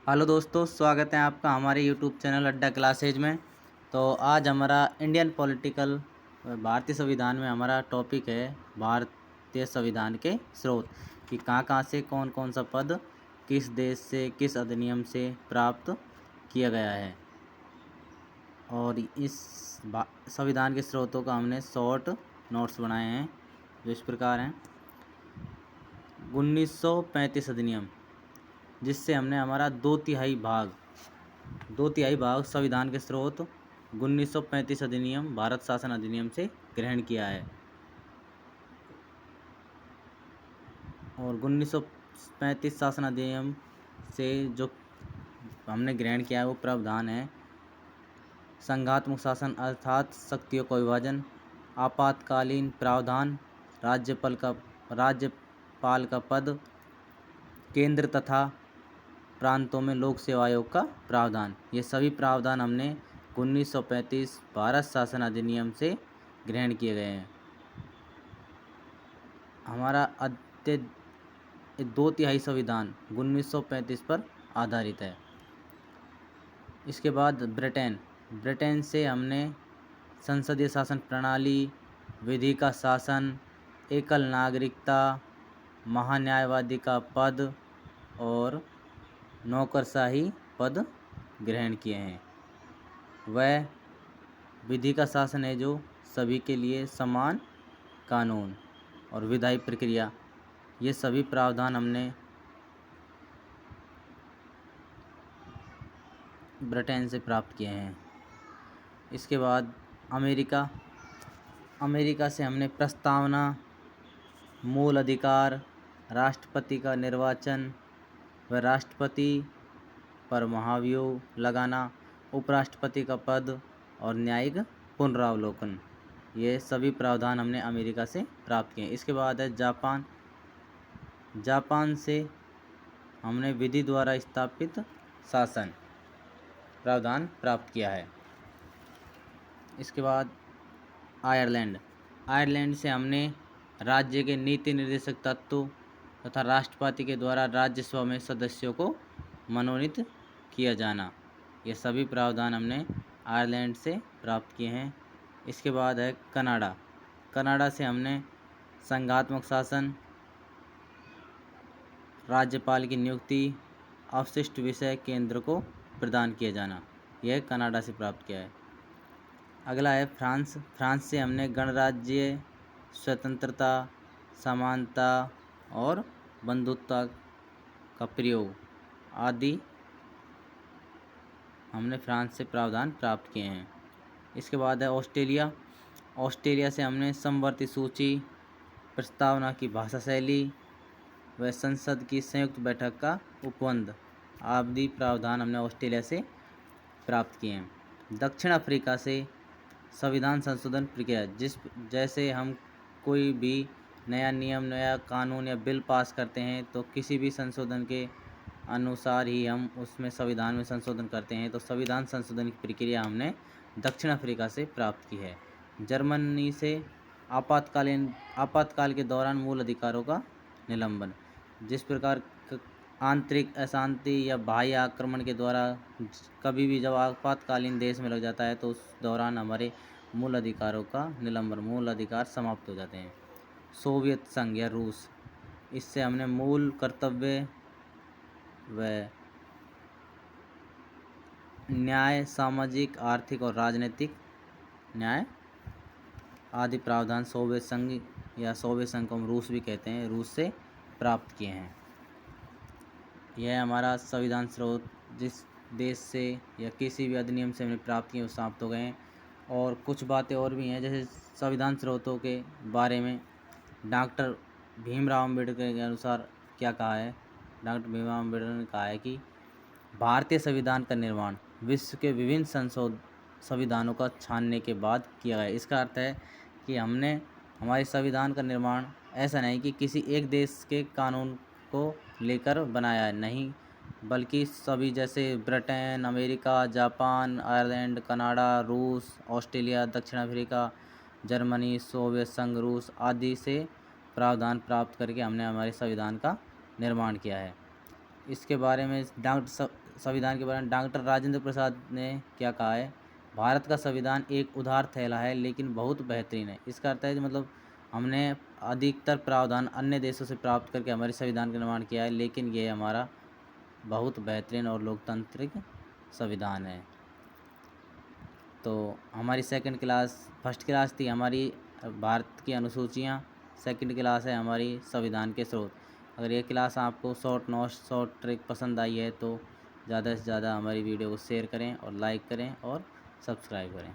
Hello दोस्तों, स्वागत है आपका हमारे यूट्यूब चैनल अड्डा क्लासेज में। तो आज हमारा इंडियन पॉलिटिकल भारतीय संविधान में हमारा टॉपिक है भारतीय संविधान के स्रोत कि कहाँ से कौन कौन सा पद किस देश से किस अधिनियम से प्राप्त किया गया है। और इस संविधान के स्रोतों का हमने शॉर्ट नोट्स बनाए हैं जो इस प्रकार हैं। 1935 अधिनियम, जिससे हमने हमारा दो तिहाई भाग संविधान के स्रोत 1935 अधिनियम भारत शासन अधिनियम से ग्रहण किया है। और 1935 शासन अधिनियम से जो हमने ग्रहण किया है वो प्रावधान है संघात्मक शासन अर्थात शक्तियों का विभाजन, आपातकालीन प्रावधान, राज्यपाल का पद, केंद्र तथा प्रांतों में लोक सेवा आयोग का प्रावधान। ये सभी प्रावधान हमने 1935 भारत शासन अधिनियम से ग्रहण किए गए हैं। हमारा दो तिहाई संविधान 1935 पर आधारित है। इसके बाद ब्रिटेन से हमने संसदीय शासन प्रणाली, विधि का शासन, एकल नागरिकता, महान्यायवादी का पद और नौकरशाही पद ग्रहण किए हैं। वह विधि का शासन है जो सभी के लिए समान कानून और विधायी प्रक्रिया, ये सभी प्रावधान हमने ब्रिटेन से प्राप्त किए हैं। इसके बाद अमेरिका से हमने प्रस्तावना, मूल अधिकार, राष्ट्रपति का निर्वाचन व राष्ट्रपति पर महाभियोग लगाना, उपराष्ट्रपति का पद और न्यायिक पुनरावलोकन, ये सभी प्रावधान हमने अमेरिका से प्राप्त किए। इसके बाद है जापान से हमने विधि द्वारा स्थापित शासन प्रावधान प्राप्त किया है। इसके बाद आयरलैंड से हमने राज्य के नीति निर्देशक तत्व तथा राष्ट्रपति के द्वारा राज्यसभा में सदस्यों को मनोनीत किया जाना, ये सभी प्रावधान हमने आयरलैंड से प्राप्त किए हैं। इसके बाद है कनाडा से हमने संघात्मक शासन, राज्यपाल की नियुक्ति, अवशिष्ट विषय केंद्र को प्रदान किया जाना, यह कनाडा से प्राप्त किया है। अगला है फ्रांस से हमने गणराज्य, स्वतंत्रता, समानता और बंधुत्व का प्रयोग आदि हमने फ्रांस से प्रावधान प्राप्त किए हैं। इसके बाद है ऑस्ट्रेलिया से हमने समवर्ती सूची, प्रस्तावना की भाषा शैली व संसद की संयुक्त बैठक का उपबंध आदि प्रावधान हमने ऑस्ट्रेलिया से प्राप्त किए हैं। दक्षिण अफ्रीका से संविधान संशोधन प्रक्रिया, जैसे हम कोई भी नया नियम, नया कानून या बिल पास करते हैं तो किसी भी संशोधन के अनुसार ही हम उसमें संविधान में संशोधन करते हैं। तो संविधान संशोधन की प्रक्रिया हमने दक्षिण अफ्रीका से प्राप्त की है। जर्मनी से आपातकाल के दौरान मूल अधिकारों का निलंबन, जिस प्रकार आंतरिक अशांति या बाह्य आक्रमण के द्वारा कभी भी जब आपातकालीन देश में लग जाता है तो उस दौरान हमारे मूल अधिकारों का निलंबन, मूल अधिकार समाप्त हो जाते हैं। सोवियत संघ या रूस, इससे हमने मूल कर्तव्य व न्याय, सामाजिक, आर्थिक और राजनीतिक न्याय आदि प्रावधान सोवियत संघ या सोवियत संघ को हम रूस भी कहते हैं, रूस से प्राप्त किए हैं। यह हमारा संविधान स्रोत जिस देश से या किसी भी अधिनियम से हमने प्राप्त किए वो समाप्त हो गए हैं। और कुछ बातें और भी हैं, जैसे संविधान स्रोतों के बारे में डॉक्टर भीमराव अम्बेडकर के अनुसार क्या कहा है। डॉक्टर भीमराव अम्बेडकर ने कहा है कि भारतीय संविधान का निर्माण विश्व के विभिन्न संविधानों का छानने के बाद किया गया। इसका अर्थ है कि हमने हमारे संविधान का निर्माण ऐसा नहीं कि किसी एक देश के कानून को लेकर बनाया है, नहीं, बल्कि सभी, जैसे Britain, America, Japan, Ireland, Canada, रूस, ऑस्ट्रेलिया, दक्षिण अफ्रीका, जर्मनी, सोवियत संघ, रूस आदि से प्रावधान प्राप्त करके हमने हमारे संविधान का निर्माण किया है। इसके बारे में संविधान के बारे में डॉक्टर राजेंद्र प्रसाद ने क्या कहा है, भारत का संविधान एक उदार थैला है लेकिन बहुत बेहतरीन है। इसका अर्थ है कि मतलब हमने अधिकतर प्रावधान अन्य देशों से प्राप्त करके हमारे संविधान का निर्माण किया है, लेकिन ये हमारा बहुत बेहतरीन और लोकतांत्रिक संविधान है। तो हमारी फर्स्ट क्लास थी हमारी भारत की अनुसूचियाँ, सेकंड क्लास है हमारी संविधान के स्रोत। अगर ये क्लास आपको शॉर्ट ट्रिक पसंद आई है तो ज़्यादा से ज़्यादा हमारी वीडियो को शेयर करें और लाइक करें और सब्सक्राइब करें।